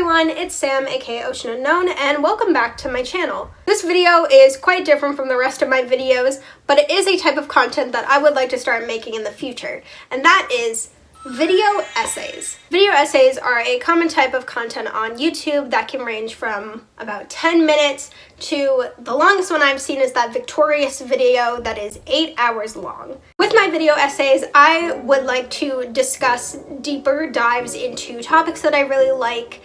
everyone, it's Sam, aka Ocean Unknown, and welcome back to my channel. This video is quite different from the rest of my videos, but it is a type of content that I would like to start making in the future, and that is video essays. Video essays are a common type of content on YouTube that can range from about 10 minutes to the longest one I've seen is that Victorious video that is 8 hours long. With my video essays, I would like to discuss deeper dives into topics that I really like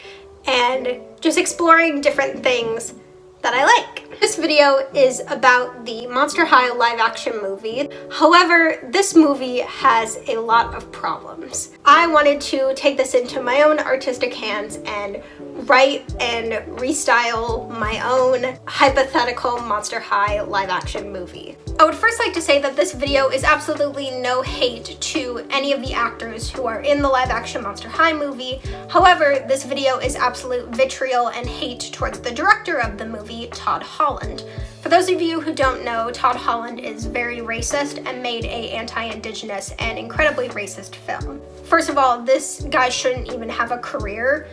and just exploring different things that I like. This video is about the Monster High live action movie. However, this movie has a lot of problems. I wanted to take this into my own artistic hands and write and restyle my own hypothetical Monster High live action movie. I would first like to say that this video is absolutely no hate to any of the actors who are in the live action Monster High movie. However, this video is absolute vitriol and hate towards the director of the movie, Todd Holland. For those of you who don't know, Todd Holland is very racist and made a anti-Indigenous and incredibly racist film. First of all, this guy shouldn't even have a career.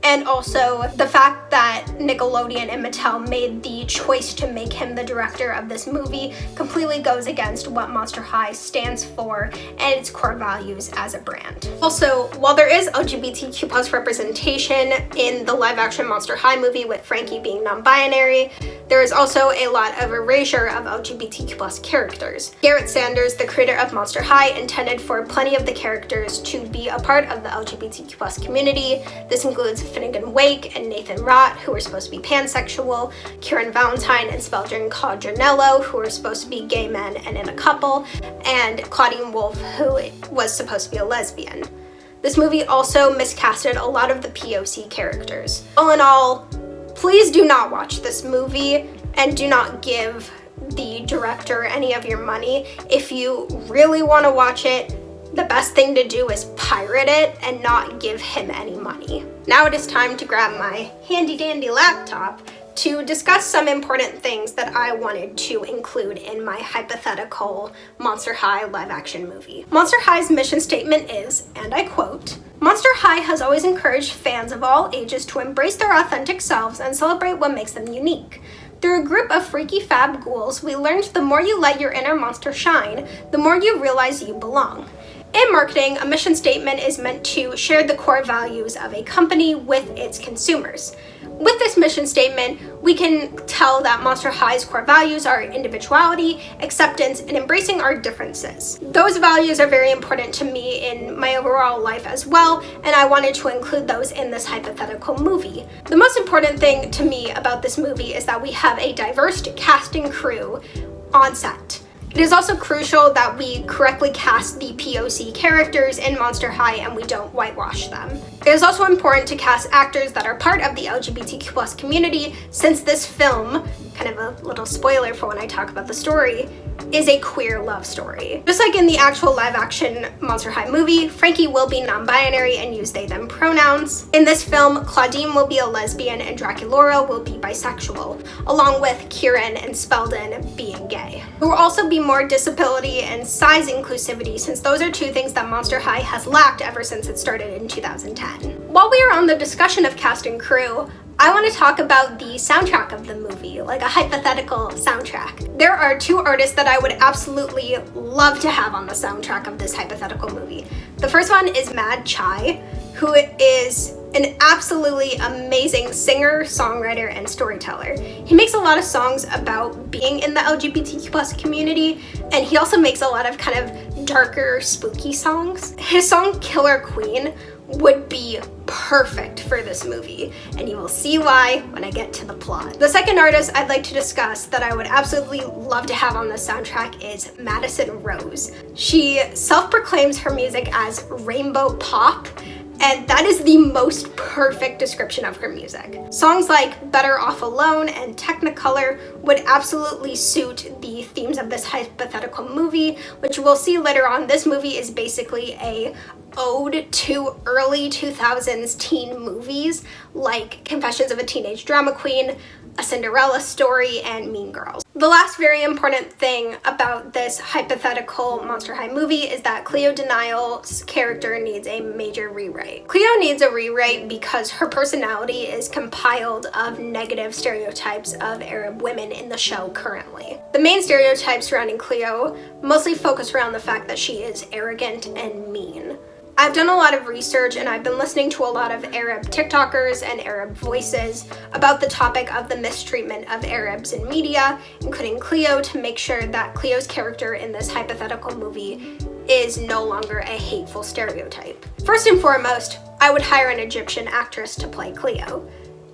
And also, the fact that Nickelodeon and Mattel made the choice to make him the director of this movie completely goes against what Monster High stands for and its core values as a brand. Also, while there is LGBTQ+ representation in the live-action Monster High movie with Frankie being non-binary, there is also a lot of erasure of LGBTQ+ characters. Garrett Sanders, the creator of Monster High, intended for plenty of the characters to be a part of the LGBTQ+ community. This includes Finnegan Wake and Nathan Rott, who were supposed to be pansexual, Kieran Valentine and Spelljin Codronello, who were supposed to be gay men and in a couple, and Claudine Wolfe, who was supposed to be a lesbian. This movie also miscasted a lot of the POC characters. All in all, please do not watch this movie and do not give the director any of your money. If you really want to watch it, the best thing to do is pirate it and not give him any money. Now it is time to grab my handy dandy laptop to discuss some important things that I wanted to include in my hypothetical Monster High live action movie. Monster High's mission statement is, and I quote, "Monster High has always encouraged fans of all ages to embrace their authentic selves and celebrate what makes them unique. Through a group of freaky fab ghouls, we learned the more you let your inner monster shine, the more you realize you belong." In marketing, a mission statement is meant to share the core values of a company with its consumers. With this mission statement, we can tell that Monster High's core values are individuality, acceptance, and embracing our differences. Those values are very important to me in my overall life as well, and I wanted to include those in this hypothetical movie. The most important thing to me about this movie is that we have a diverse cast and crew on set. It is also crucial that we correctly cast the POC characters in Monster High and we don't whitewash them. It is also important to cast actors that are part of the LGBTQ+ community, since this film, kind of a little spoiler for when I talk about the story, is a queer love story. Just like in the actual live-action Monster High movie, Frankie will be non-binary and use they/them pronouns. In this film, Claudine will be a lesbian and Draculaura will be bisexual, along with Kieran and Spelljin being gay. There will also be more disability and size inclusivity, since those are two things that Monster High has lacked ever since it started in 2010. While we are on the discussion of cast and crew, I want to talk about the soundtrack of the movie, like a hypothetical soundtrack. There are two artists that I would absolutely love to have on the soundtrack of this hypothetical movie. The first one is Mad Chai, who is an absolutely amazing singer, songwriter, and storyteller. He makes a lot of songs about being in the LGBTQ+ community, and he also makes a lot of kind of darker, spooky songs. His song Killer Queen would be perfect for this movie, and you will see why when I get to the plot. The second artist I'd like to discuss that I would absolutely love to have on the soundtrack is Madison Rose. She self-proclaims her music as rainbow pop, and that is the most perfect description of her music. Songs like Better Off Alone and Technicolor would absolutely suit the themes of this hypothetical movie, which we'll see later on. This movie is basically a ode to early 2000s teen movies like Confessions of a Teenage Drama Queen, A Cinderella Story, and Mean Girls. The last very important thing about this hypothetical Monster High movie is that Cleo Denial's character needs a major rewrite. Cleo needs a rewrite because her personality is compiled of negative stereotypes of Arab women in the show currently. The main stereotypes surrounding Cleo mostly focus around the fact that she is arrogant and mean. I've done a lot of research and I've been listening to a lot of Arab TikTokers and Arab voices about the topic of the mistreatment of Arabs in media, including Cleo, to make sure that Cleo's character in this hypothetical movie is no longer a hateful stereotype. First and foremost, I would hire an Egyptian actress to play Cleo.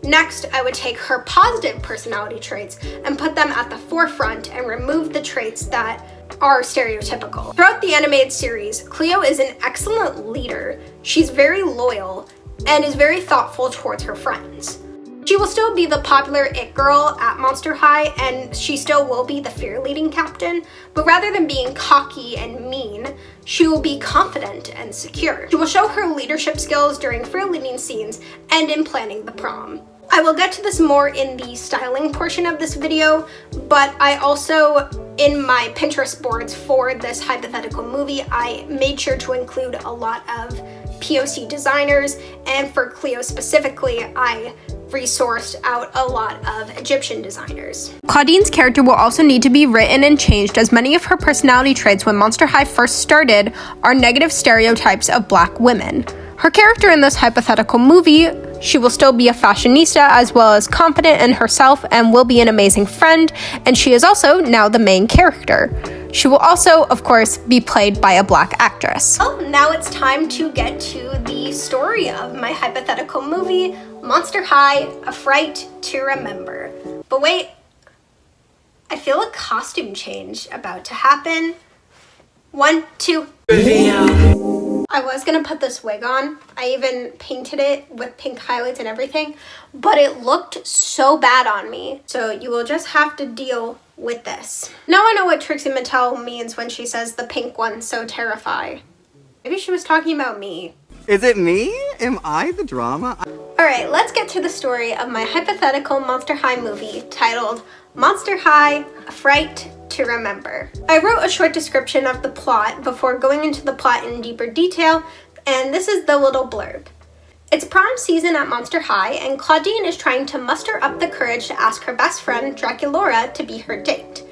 Next, I would take her positive personality traits and put them at the forefront and remove the traits that are stereotypical. Throughout the animated series, Cleo is an excellent leader. She's very loyal and is very thoughtful towards her friends. She will still be the popular it girl at Monster High, and she still will be the fear-leading captain, but rather than being cocky and mean, she will be confident and secure. She will show her leadership skills during fear-leading scenes and in planning the prom. I will get to this more in the styling portion of this video, but I also, in my Pinterest boards for this hypothetical movie, I made sure to include a lot of POC designers, and for Cleo specifically, I resourced out a lot of Egyptian designers. Claudine's character will also need to be written and changed, as many of her personality traits when Monster High first started are negative stereotypes of Black women. Her character in this hypothetical movie, she will still be a fashionista as well as confident in herself and will be an amazing friend, and she is also now the main character. She will also, of course, be played by a Black actress. Well, now it's time to get to the story of my hypothetical movie, Monster High, A Fright to Remember. But wait, I feel a costume change about to happen. 1, 2. I was gonna put this wig on. I even painted it with pink highlights and everything, but it looked so bad on me. So you will just have to deal with this. Now I know what Trixie Mattel means when she says the pink one so terrify. Maybe she was talking about me. Is it me? Am I the drama? Alright, let's get to the story of my hypothetical Monster High movie titled Monster High, A Fright to Remember. I wrote a short description of the plot before going into the plot in deeper detail, and this is the little blurb. It's prom season at Monster High, and Claudine is trying to muster up the courage to ask her best friend, Draculaura, to be her date.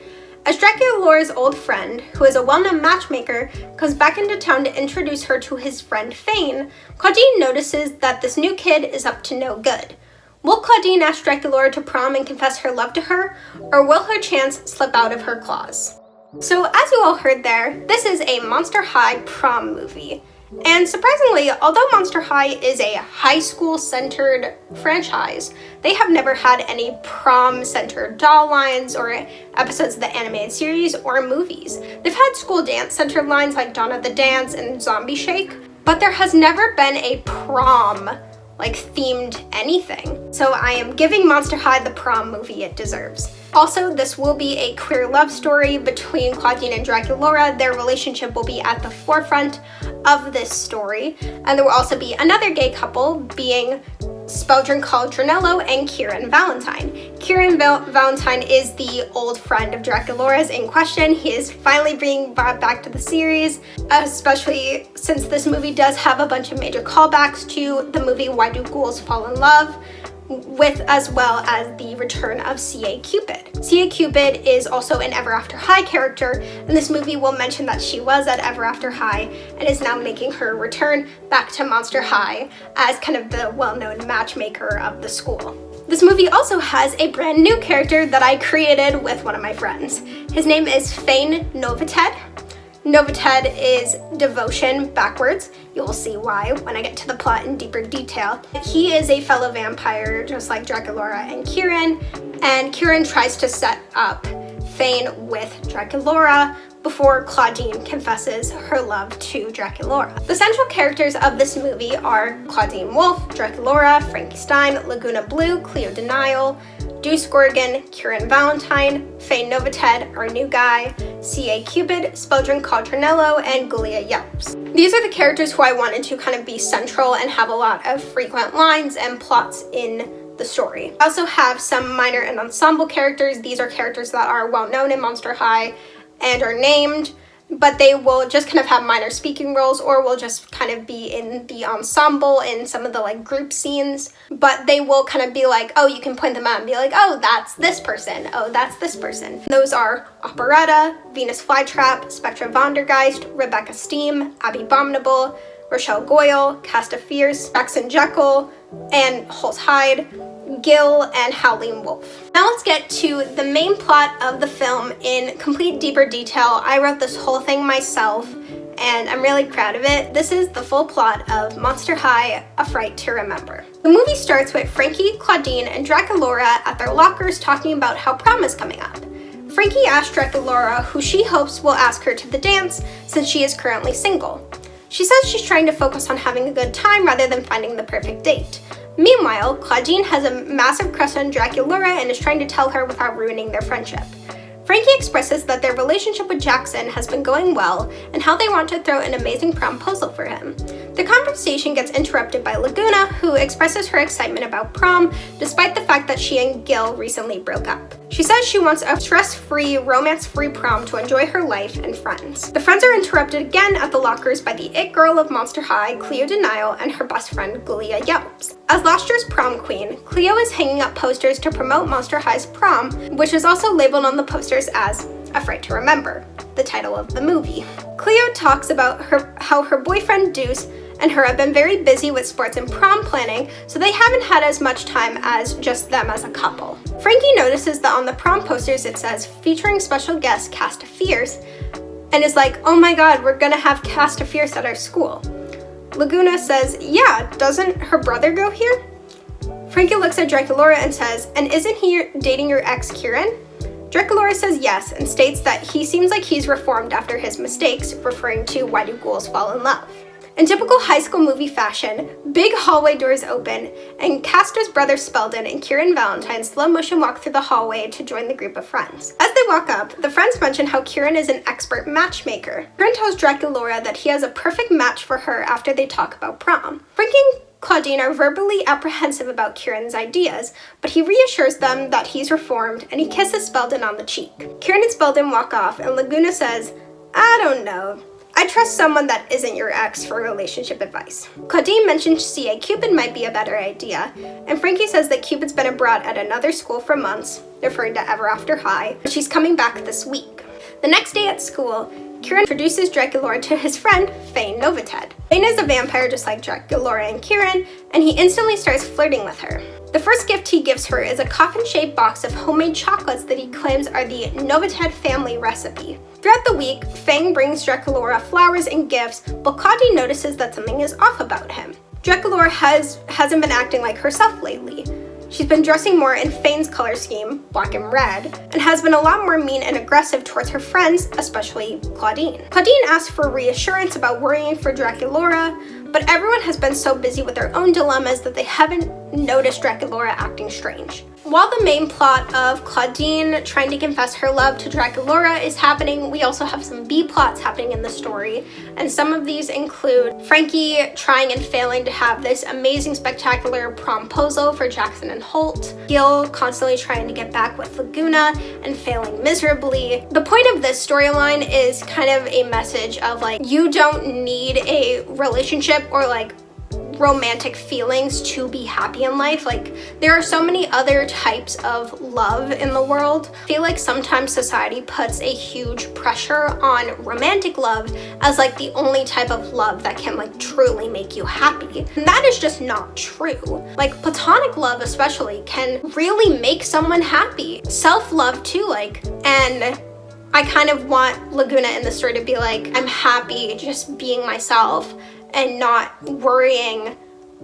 As Draculaura's old friend, who is a well-known matchmaker, comes back into town to introduce her to his friend Fane, Claudine notices that this new kid is up to no good. Will Claudine ask Draculaura to prom and confess her love to her, or will her chance slip out of her claws? So as you all heard there, this is a Monster High prom movie. And surprisingly, although Monster High is a high school-centered franchise, they have never had any prom-centered doll lines or episodes of the animated series or movies. They've had school dance-centered lines like Dawn of the Dance and Zombie Shake, but there has never been a prom themed anything. So I am giving Monster High the prom movie it deserves. Also, this will be a queer love story between Claudine and Draculaura. Their relationship will be at the forefront of this story. And there will also be another gay couple, being Speldrin Caldronello and Kieran Valentine. Kieran Valentine is the old friend of Draculaura's in question. He is finally being brought back to the series, especially since this movie does have a bunch of major callbacks to the movie Why Do Ghouls Fall in Love, with as well as the return of C.A. Cupid. C.A. Cupid is also an Ever After High character, and this movie will mention that she was at Ever After High and is now making her return back to Monster High as kind of the well-known matchmaker of the school. This movie also has a brand new character that I created with one of my friends. His name is Fane Novited. Novited is devotion backwards. You will see why when I get to the plot in deeper detail. He is a fellow vampire, just like Draculaura and Kieran tries to set up Fane with Draculaura before Claudine confesses her love to Draculaura. The central characters of this movie are Claudine Wolfe, Draculaura, Frankie Stein, Laguna Blue, Cleo Denial, Deuce Gorgon, Kieran Valentine, Faye Novited, our new guy, C.A. Cupid, Speldrin Codronello, and Gulia Yelps. These are the characters who I wanted to kind of be central and have a lot of frequent lines and plots in the story. I also have some minor and ensemble characters. These are characters that are well known in Monster High and are named, but they will just kind of have minor speaking roles or will just kind of be in the ensemble in some of the like group scenes, but they will kind of be like, oh, you can point them out and be like, oh, that's this person, oh, that's this person. Those are Operetta, Venus Flytrap, Spectra Vondergeist, Rebecca Steam, Abbey Bominable, Rochelle Goyle, Casta Fierce, Jackson Jekyll, and Holt Hyde, Gil, and Howling Wolf. Now let's get to the main plot of the film in complete deeper detail. I wrote this whole thing myself, and I'm really proud of it. This is the full plot of Monster High, A Fright to Remember. The movie starts with Frankie, Claudine, and Draculaura at their lockers talking about how prom is coming up. Frankie asks Draculaura who she hopes will ask her to the dance since she is currently single. She says she's trying to focus on having a good time rather than finding the perfect date. Meanwhile, Claudine has a massive crush on Draculaura and is trying to tell her without ruining their friendship. Frankie expresses that their relationship with Jackson has been going well and how they want to throw an amazing promposal for him. The conversation gets interrupted by Laguna, who expresses her excitement about prom despite the fact that she and Gil recently broke up. She says she wants a stress-free, romance-free prom to enjoy her life and friends. The friends are interrupted again at the lockers by the it girl of Monster High, Cleo Denial, and her best friend, Gulia Yelps. As last year's prom queen, Cleo is hanging up posters to promote Monster High's prom, which is also labeled on the posters as A Fright to Remember, the title of the movie. Cleo talks about how her boyfriend Deuce and her have been very busy with sports and prom planning, so they haven't had as much time as just them as a couple. Frankie notices that on the prom posters it says, featuring special guest Casta Fierce, and is like, oh my god, we're gonna have Casta Fierce at our school. Laguna says, yeah, doesn't her brother go here? Frankie looks at Draculaura and says, and isn't he dating your ex Kieran? Draculaura says yes and states that he seems like he's reformed after his mistakes, referring to why do ghouls fall in love. In typical high school movie fashion, big hallway doors open, and Casta's brother Speldrin and Kieran Valentine slow motion walk through the hallway to join the group of friends. As they walk up, the friends mention how Kieran is an expert matchmaker. Kieran tells Draculaura that he has a perfect match for her after they talk about prom. Frankie and Claudine are verbally apprehensive about Kieran's ideas, but he reassures them that he's reformed, and he kisses Speldrin on the cheek. Kieran and Speldrin walk off, and Laguna says, I don't know. I trust someone that isn't your ex for relationship advice. Claudine mentions C.A. Cupid might be a better idea, and Frankie says that Cupid's been abroad at another school for months, referring to Ever After High, but she's coming back this week. The next day at school, Kieran introduces Draculaura to his friend, Faye Novited. Faye is a vampire just like Draculaura and Kieran, and he instantly starts flirting with her. The first gift he gives her is a coffin-shaped box of homemade chocolates that he claims are the Novited family recipe. Throughout the week, Fang brings Draculaura flowers and gifts, but Claudine notices that something is off about him. Draculaura hasn't been acting like herself lately. She's been dressing more in Fane's color scheme, black and red, and has been a lot more mean and aggressive towards her friends, especially Claudine. Claudine asks for reassurance about worrying for Draculaura, but everyone has been so busy with their own dilemmas that they haven't noticed Draculaura acting strange. While the main plot of Claudine trying to confess her love to Draculaura is happening, we also have some B-plots happening in the story, and some of these include Frankie trying and failing to have this amazing, spectacular promposal for Jackson and Holt, Gil constantly trying to get back with Laguna and failing miserably. The point of this storyline is kind of a message of like, you don't need a relationship or like romantic feelings to be happy in life. Like, there are so many other types of love in the world. I feel like sometimes society puts a huge pressure on romantic love as like the only type of love that can like truly make you happy. And that is just not true. Like, platonic love especially can really make someone happy. Self-love too, like, and I kind of want Laguna in the story to be like, I'm happy just being myself and not worrying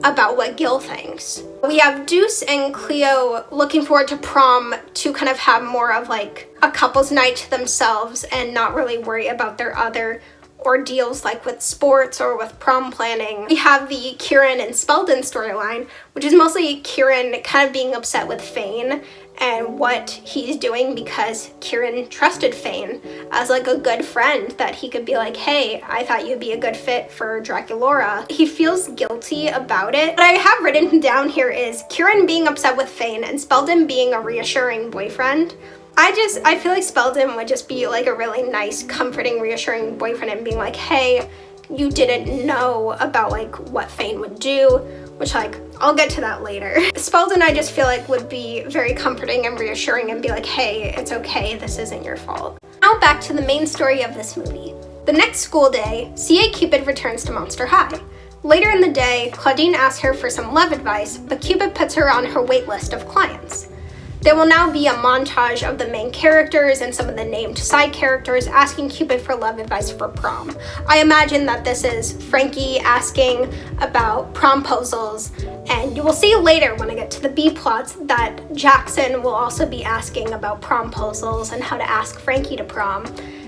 about what Gil thinks. We have Deuce and Cleo looking forward to prom to kind of have more of like a couple's night to themselves and not really worry about their other ordeals like with sports or with prom planning. We have the Kieran and Spelden storyline, which is mostly Kieran kind of being upset with Fane and what he's doing because Kieran trusted Fane as like a good friend, that he could be like, hey, I thought you'd be a good fit for Draculaura. He feels guilty about it. What I have written down here is Kieran being upset with Fane and Spelden being a reassuring boyfriend. I feel like Spelden would just be like a really nice, comforting, reassuring boyfriend and being like, hey, you didn't know about like what Fane would do, which like, I'll get to that later. Spelden, I just feel like would be very comforting and reassuring and be like, hey, it's okay, this isn't your fault. Now back to the main story of this movie. The next school day, C.A. Cupid returns to Monster High. Later in the day, Claudine asks her for some love advice, but Cupid puts her on her wait list of clients. There will now be a montage of the main characters and some of the named side characters asking Cupid for love advice for prom. I imagine that this is Frankie asking about promposals, and you will see later when I get to the B-plots that Jackson will also be asking about promposals and how to ask Frankie to prom.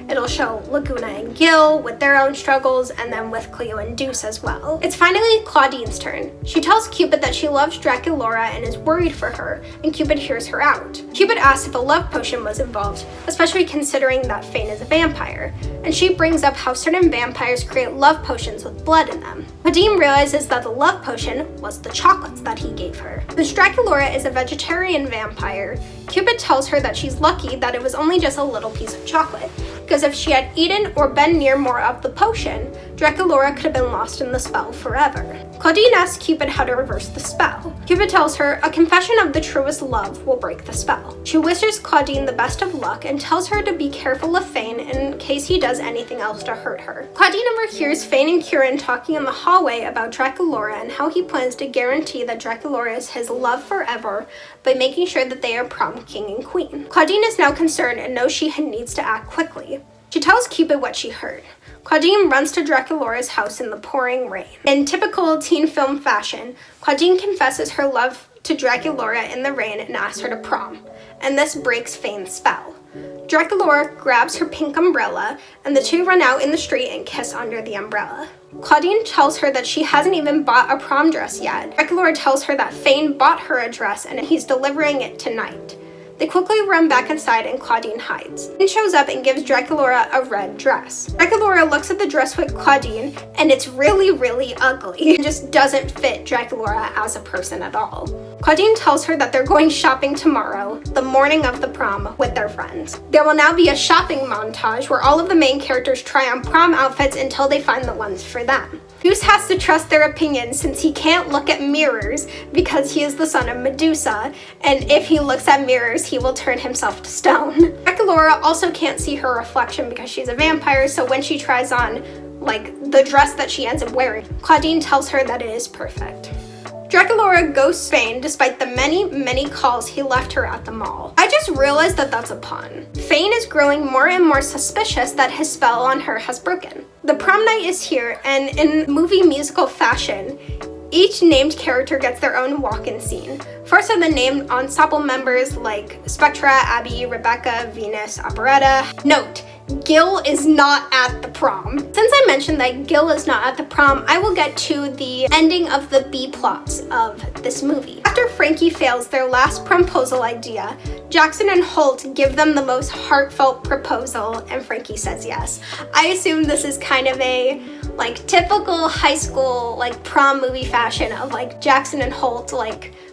It'll show Laguna and Gil with their own struggles, and then with Cleo and Deuce as well. It's finally Claudine's turn. She tells Cupid that she loves Draculaura and is worried for her, and Cupid hears her out. Cupid asks if a love potion was involved, especially considering that Fane is a vampire, and she brings up how certain vampires create love potions with blood in them. Claudine realizes that the love potion was the chocolates that he gave her. Since Draculaura is a vegetarian vampire, Cupid tells her that she's lucky that it was only just a little piece of chocolate, because if she had eaten or been near more of the potion, Draculaura could have been lost in the spell forever. Claudine asks Cupid how to reverse the spell. Cupid tells her a confession of the truest love will break the spell. She wishes Claudine the best of luck and tells her to be careful of Fane in case he does anything else to hurt her. Claudine overhears Fane and Kieran talking in the hallway about Draculaura and how he plans to guarantee that Draculaura is his love forever by making sure that they are prom king and queen. Claudine is now concerned and knows she needs to act quickly. She tells Cupid what she heard. Claudine runs to Draculaura's house in the pouring rain. In typical teen film fashion, Claudine confesses her love to Draculaura in the rain and asks her to prom, and this breaks Fane's spell. Draculaura grabs her pink umbrella, and the two run out in the street and kiss under the umbrella. Claudine tells her that she hasn't even bought a prom dress yet. Draculaura tells her that Fane bought her a dress and he's delivering it tonight. They quickly run back inside and Claudine hides. Fane shows up and gives Draculaura a red dress. Draculaura looks at the dress with Claudine and it's really, really ugly. It just doesn't fit Draculaura as a person at all. Claudine tells her that they're going shopping tomorrow, the morning of the prom, with their friends. There will now be a shopping montage where all of the main characters try on prom outfits until they find the ones for them. Deuce has to trust their opinions since he can't look at mirrors because he is the son of Medusa, and if he looks at mirrors, he will turn himself to stone. Draculaura also can't see her reflection because she's a vampire, so when she tries on, like, the dress that she ends up wearing, Claudine tells her that it is perfect. Draculaura ghosts Fane despite the many, many calls he left her at the mall. I just realized that that's a pun. Fane is growing more and more suspicious that his spell on her has broken. The prom night is here, and in movie musical fashion, each named character gets their own walk-in scene. First are the named ensemble members like Spectra, Abby, Rebecca, Venus, Operetta. Note, Gil is not at the prom. Since I mentioned that Gil is not at the prom, I will get to the ending of the B-plots of this movie. After Frankie fails their last promposal idea, Jackson and Holt give them the most heartfelt proposal and Frankie says yes. I assume this is kind of a typical high school prom movie fashion of Jackson and Holt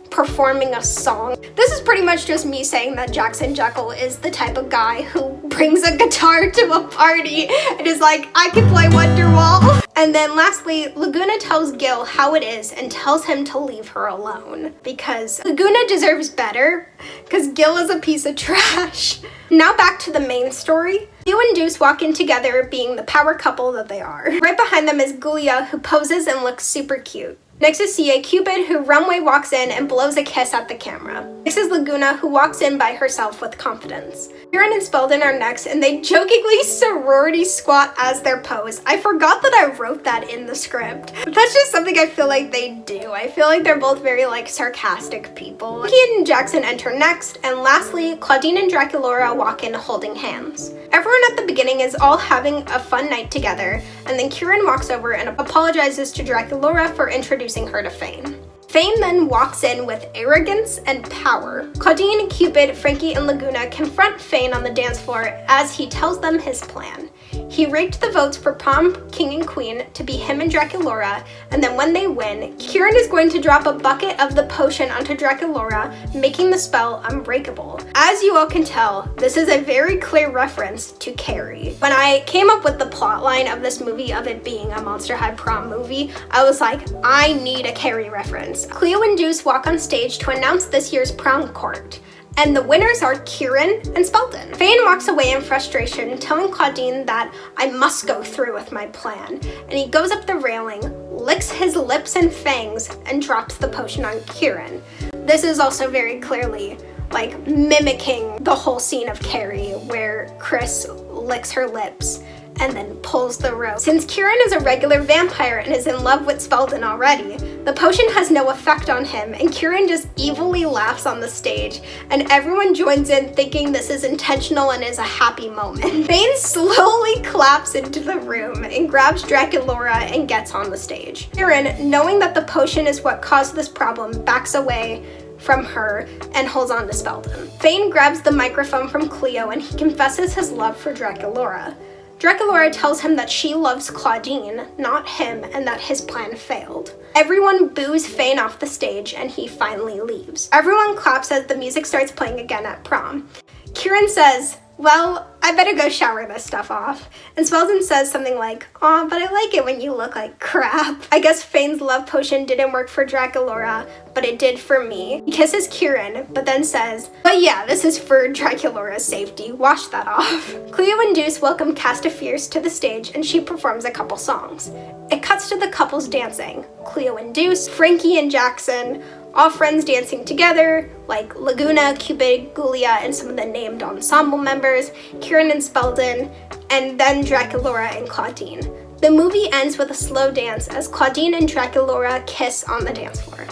performing a song. This is pretty much just me saying that Jackson Jekyll is the type of guy who brings a guitar to a party and is like, I can play Wonderwall. And then lastly, Laguna tells Gil how it is and tells him to leave her alone because Laguna deserves better because Gil is a piece of trash. Now back to the main story. Leo and Deuce walk in together being the power couple that they are. Right behind them is Gulia, who poses and looks super cute. Next is CA Cupid, who runway walks in and blows a kiss at the camera. Next is Laguna, who walks in by herself with confidence. Kieran and Spelden are next, and they jokingly sorority squat as their pose. I forgot that I wrote that in the script. That's just something I feel like they do. I feel like they're both very like sarcastic people. Frankie and Jackson enter next, and lastly, Claudine and Draculaura walk in holding hands. Everyone at the beginning is all having a fun night together, and then Kieran walks over and apologizes to Draculaura for introducing her to Fane. Fane then walks in with arrogance and power. Claudine, Cupid, Frankie, and Laguna confront Fane on the dance floor as he tells them his plan. He rigged the votes for prom king and queen to be him and Draculaura, and then when they win, Kieran is going to drop a bucket of the potion onto Draculaura, making the spell unbreakable. As you all can tell, this is a very clear reference to Carrie. When I came up with the plotline of this movie, of it being a Monster High prom movie, I was like, I need a Carrie reference. Cleo and Deuce walk on stage to announce this year's prom court, and the winners are Kieran and Spelden. Fane walks away in frustration, telling Claudine that I must go through with my plan, and he goes up the railing, licks his lips and fangs, and drops the potion on Kieran. This is also very clearly like mimicking the whole scene of Carrie where Chris licks her lips and then pulls the rope. Since Kieran is a regular vampire and is in love with Spelden already, the potion has no effect on him, and Kieran just evilly laughs on the stage, and everyone joins in thinking this is intentional and is a happy moment. Fane slowly claps into the room and grabs Draculaura and gets on the stage. Kieran, knowing that the potion is what caused this problem, backs away from her and holds on to Spelden. Fane grabs the microphone from Cleo and he confesses his love for Draculaura. Draculaura tells him that she loves Claudine, not him, and that his plan failed. Everyone boos Fane off the stage and he finally leaves. Everyone claps as the music starts playing again at prom. Kieran says, well, I better go shower this stuff off. And Spelden says something like, aw, but I like it when you look like crap. I guess Fane's love potion didn't work for Draculaura, but it did for me. He kisses Kieran, but then says, but yeah, this is for Draculaura's safety. Wash that off. Cleo and Deuce welcome Cast of Fierce to the stage, and she performs a couple songs. It cuts to the couples dancing. Cleo and Deuce, Frankie and Jackson, all friends dancing together, like Laguna, Cupid, Gulia, and some of the named ensemble members, Kieran and Spelden, and then Draculaura and Claudine. The movie ends with a slow dance as Claudine and Draculaura kiss on the dance floor.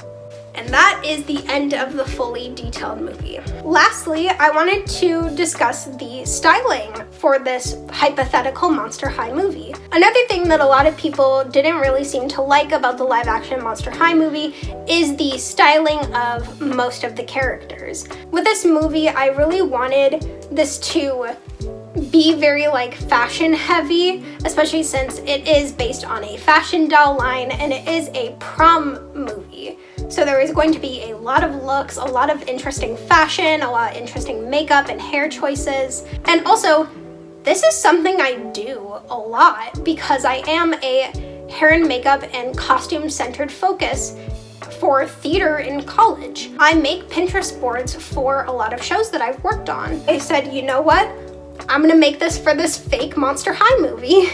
And that is the end of the fully detailed movie. Lastly, I wanted to discuss the styling for this hypothetical Monster High movie. Another thing that a lot of people didn't really seem to like about the live-action Monster High movie is the styling of most of the characters. With this movie, I really wanted this to be very like fashion heavy, especially since it is based on a fashion doll line and it is a prom movie. So there is going to be a lot of looks, a lot of interesting fashion, a lot of interesting makeup and hair choices. And also, this is something I do a lot because I am a hair and makeup and costume centered focus for theater in college. I make Pinterest boards for a lot of shows that I've worked on. I said, you know what? I'm gonna make this for this fake Monster High movie.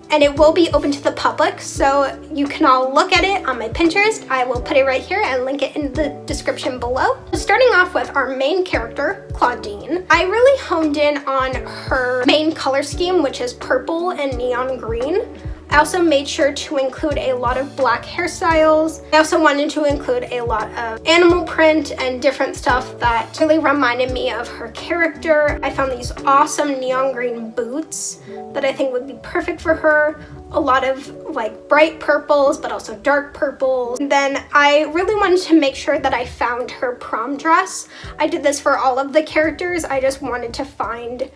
And it will be open to the public, so you can all look at it on my Pinterest. I will put it right here and link it in the description below. Starting off with our main character, Claudine, I really honed in on her main color scheme, which is purple and neon green. I also made sure to include a lot of black hairstyles. I also wanted to include a lot of animal print and different stuff that really reminded me of her character. I found these awesome neon green boots that I think would be perfect for her. A lot of like bright purples, but also dark purples. And then I really wanted to make sure that I found her prom dress. I did this for all of the characters. I just wanted to find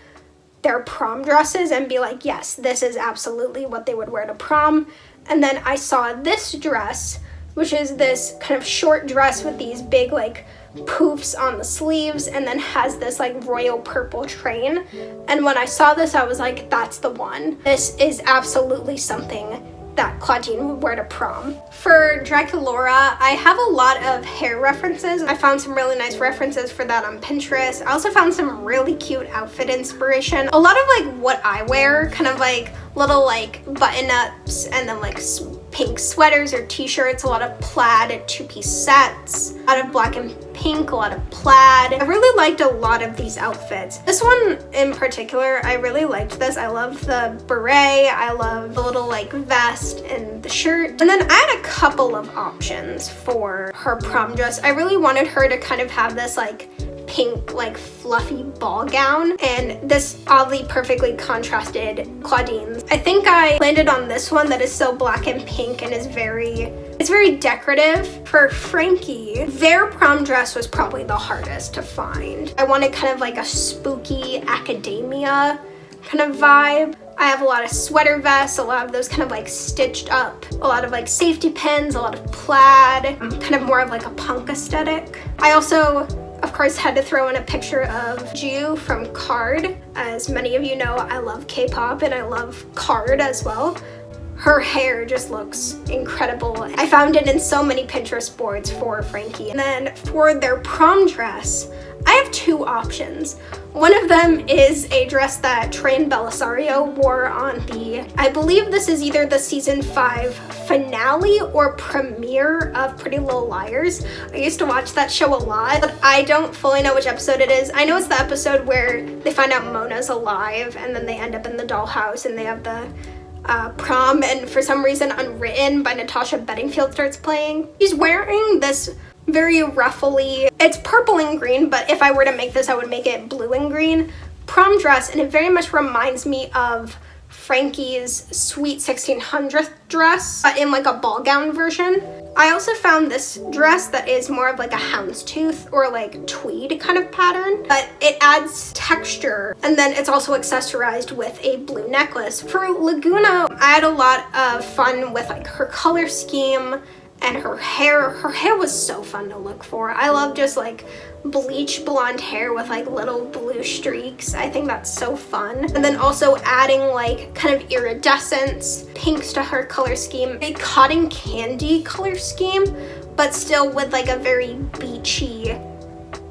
their prom dresses and be like, yes, this is absolutely what they would wear to prom. And then I saw this dress, which is this kind of short dress with these big like poofs on the sleeves and then has this like royal purple train. And when I saw this, I was like, that's the one. This is absolutely something that Claudine would wear to prom. For Draculaura, I have a lot of hair references. I found some really nice references for that on Pinterest. I also found some really cute outfit inspiration. A lot of like what I wear, kind of like little like button-ups and then like pink sweaters or t-shirts, a lot of plaid two-piece sets, a lot of black and pink, a lot of plaid. I really liked a lot of these outfits. This one in particular, I really liked this. I love the beret, I love the little like vest and the shirt. And then I had a couple of options for her prom dress. I really wanted her to kind of have this like pink like fluffy ball gown and this oddly perfectly contrasted Claudines. I think I landed on this one that is so black and pink and is it's very decorative. For Frankie, their prom dress was probably the hardest to find. I wanted kind of like a spooky academia kind of vibe. I have a lot of sweater vests, a lot of those kind of like stitched up, a lot of like safety pins, a lot of plaid, kind of more of like a punk aesthetic. I also, of course, had to throw in a picture of Ju from Card. As many of you know, I love K-pop and I love Card as well. Her hair just looks incredible. I found it in so many Pinterest boards for Frankie. And then for their prom dress, I have two options. One of them is a dress that Trey and Belisario wore on I believe this is either the season 5 finale or premiere of Pretty Little Liars. I used to watch that show a lot, but I don't fully know which episode it is. I know it's the episode where they find out Mona's alive and then they end up in the dollhouse and they have the prom, and for some reason Unwritten by Natasha Bedingfield starts playing. She's wearing this very ruffly, it's purple and green, but if I were to make this I would make it blue and green prom dress, and it very much reminds me of Frankie's Sweet 1600th dress, but in like a ball gown version. I also found this dress that is more of like a houndstooth or like tweed kind of pattern, but it adds texture, and then it's also accessorized with a blue necklace. For Laguna, I had a lot of fun with like her color scheme and her hair. Her hair was so fun to look for. I love just like bleach blonde hair with like little blue streaks. I think that's so fun. And then also adding like kind of iridescence, pinks to her color scheme, a cotton candy color scheme, but still with like a very beachy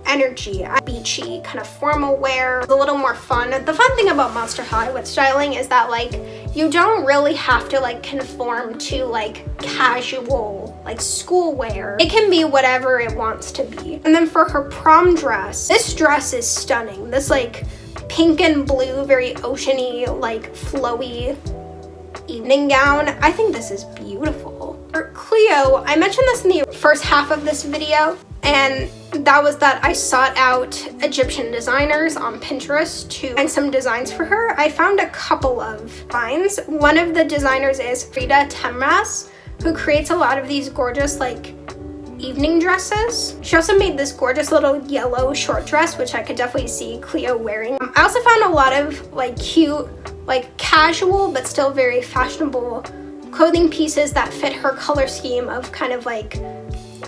energy, beachy kind of formal wear, a little more fun. The fun thing about Monster High with styling is that like you don't really have to like conform to like casual like school wear. It can be whatever it wants to be. And then for her prom dress, this dress is stunning. This like pink and blue, very oceany, like flowy evening gown. I think this is beautiful. For Cleo, I mentioned this in the first half of this video, and that was that I sought out Egyptian designers on Pinterest to find some designs for her. I found a couple of designs. One of the designers is Frida Temras, who creates a lot of these gorgeous like evening dresses. She also made this gorgeous little yellow short dress, which I could definitely see Cleo wearing. I also found a lot of like cute, like casual but still very fashionable clothing pieces that fit her color scheme of kind of like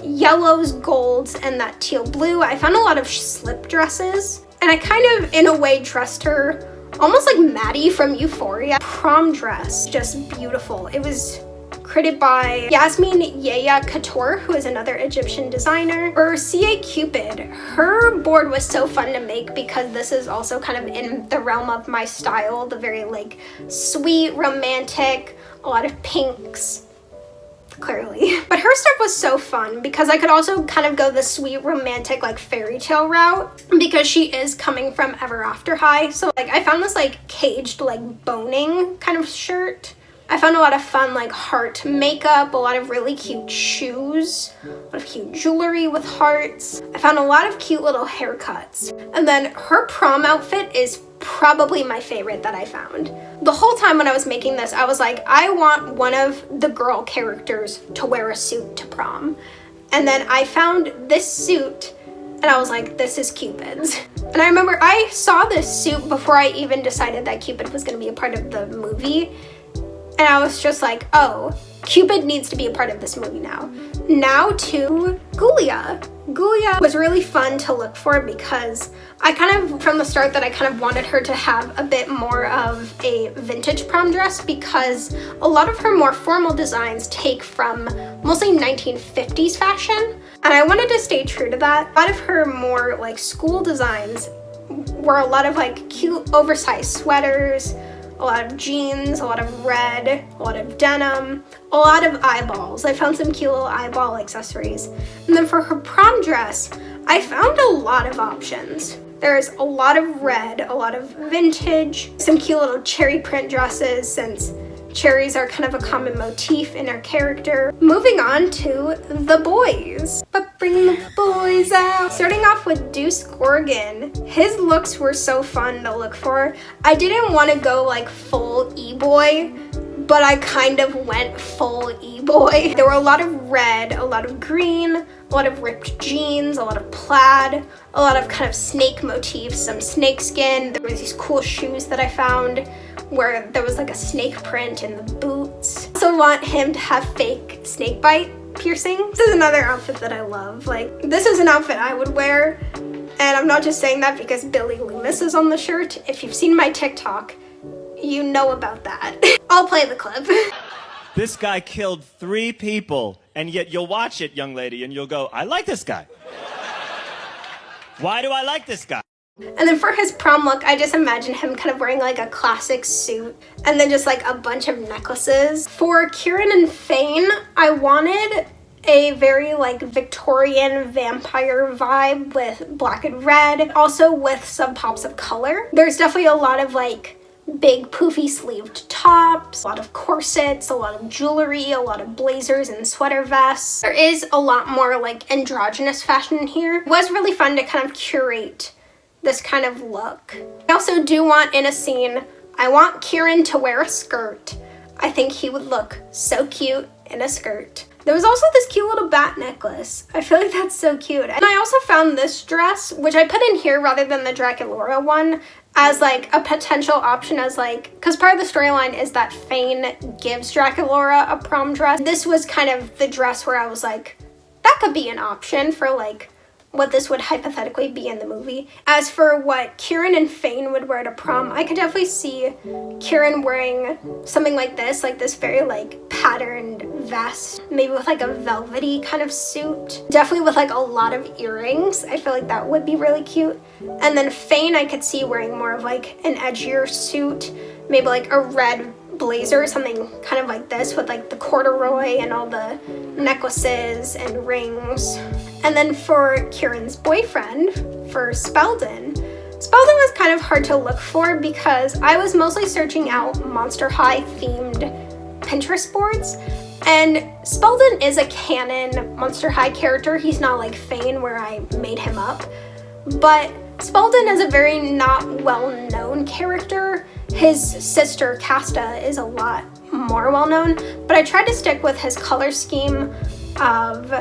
yellows, golds, and that teal blue. I found a lot of slip dresses, and I kind of in a way dressed her almost like Maddie from Euphoria. Prom dress, just beautiful. It was created by Yasmin Yaya Couture, who is another Egyptian designer. For CA Cupid, her board was so fun to make because this is also kind of in the realm of my style, the very like sweet, romantic, a lot of pinks, clearly. But her stuff was so fun because I could also kind of go the sweet, romantic, like fairy tale route because she is coming from Ever After High. So like I found this like caged, like boning kind of shirt. I found a lot of fun like heart makeup, a lot of really cute shoes, a lot of cute jewelry with hearts. I found a lot of cute little haircuts. And then her prom outfit is probably my favorite that I found. The whole time when I was making this, I was like, I want one of the girl characters to wear a suit to prom. And then I found this suit and I was like, this is Cupid's. And I remember I saw this suit before I even decided that Cupid was gonna be a part of the movie. And I was just like, oh, Cupid needs to be a part of this movie now. Now to Gulia. Gulia was really fun to look for because I kind of, from the start that I kind of wanted her to have a bit more of a vintage prom dress because a lot of her more formal designs take from mostly 1950s fashion. And I wanted to stay true to that. A lot of her more like school designs were a lot of like cute oversized sweaters, a a lot of jeans, a lot of red, a lot of denim, a lot of eyeballs. I found some cute little eyeball accessories. And then for her prom dress, I found a lot of options. There's a lot of red, a lot of vintage, some cute little cherry print dresses since cherries are kind of a common motif in her character. Moving on to the boys. But bring the boys out. Starting off with Deuce Gorgon. His looks were so fun to look for. I didn't want to go like full e-boy, but I kind of went full e-boy. There were a lot of red, a lot of green, a lot of ripped jeans, a lot of plaid, a lot of kind of snake motifs, some snake skin. There was these cool shoes that I found where there was like a snake print in the boots. I also want him to have fake snake bite piercings. This is another outfit that I love. Like, this is an outfit I would wear, and I'm not just saying that because Billy Loomis is on the shirt. If you've seen my TikTok, you know about that. I'll play the clip. This guy killed 3 people, and yet you'll watch it, young lady, and you'll go, I like this guy. Why do I like this guy? And then for his prom look, I just imagine him kind of wearing like a classic suit and then just like a bunch of necklaces. For Kieran and Fane, I wanted a very like Victorian vampire vibe with black and red, also with some pops of color. There's definitely a lot of like big poofy sleeved tops, a lot of corsets, a lot of jewelry, a lot of blazers and sweater vests. There is a lot more like androgynous fashion in here. It was really fun to kind of curate this kind of look. I also do want in a scene, I want Kieran to wear a skirt. I think he would look so cute in a skirt. There was also this cute little bat necklace. I feel like that's so cute. And I also found this dress, which I put in here rather than the Draculaura one, as like a potential option as like, because part of the storyline is that Fane gives Draculaura a prom dress. This was kind of the dress where I was like, that could be an option for like what this would hypothetically be in the movie. As for what Kieran and Fane would wear to prom, I could definitely see Kieran wearing something like this very like patterned vest, maybe with like a velvety kind of suit, definitely with like a lot of earrings. I feel like that would be really cute. And then Fane I could see wearing more of like an edgier suit, maybe like a red blazer, something kind of like this with like the corduroy and all the necklaces and rings. And then for Kieran's boyfriend, for Spelden was kind of hard to look for because I was mostly searching out Monster High themed Pinterest boards, and Spelden is a canon Monster High character. He's not like Fane where I made him up, but Spelden is a very not well-known character. His sister Casta is a lot more well-known, but I tried to stick with his color scheme of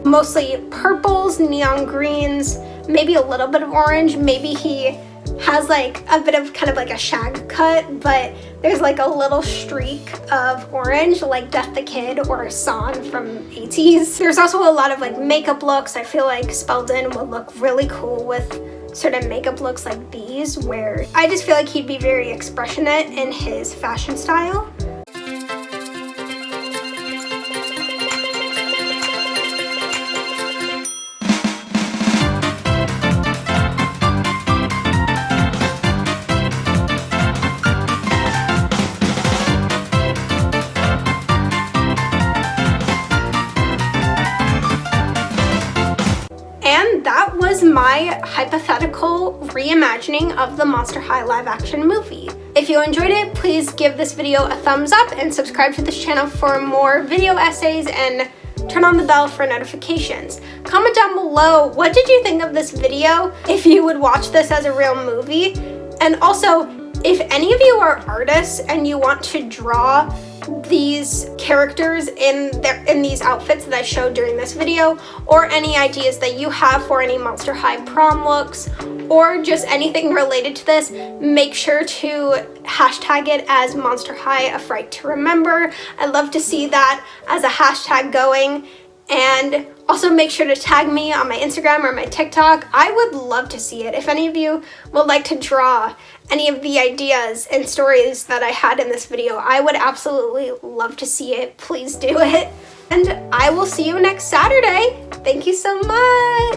mostly purples, neon greens, maybe a little bit of orange. Maybe he has like a bit of kind of like a shag cut, but there's like a little streak of orange like Death the Kid or San from 80s. There's also a lot of like makeup looks. I feel like Spelden would look really cool with certain makeup looks like these, where I just feel like he'd be very expressionate in his fashion style. And that was my hypothetical reimagining of the Monster High live action movie. If you enjoyed it, please give this video a thumbs up and subscribe to this channel for more video essays and turn on the bell for notifications. Comment down below, what did you think of this video? If you would watch this as a real movie. And also, if any of you are artists and you want to draw these characters in these outfits that I showed during this video, or any ideas that you have for any Monster High prom looks, or just anything related to this, make sure to hashtag it as Monster High A Fright to Remember. I'd love to see that as a hashtag going. And also make sure to tag me on my Instagram or my TikTok. I would love to see it. If any of you would like to draw any of the ideas and stories that I had in this video, I would absolutely love to see it. Please do it. And I will see you next Saturday. Thank you so much.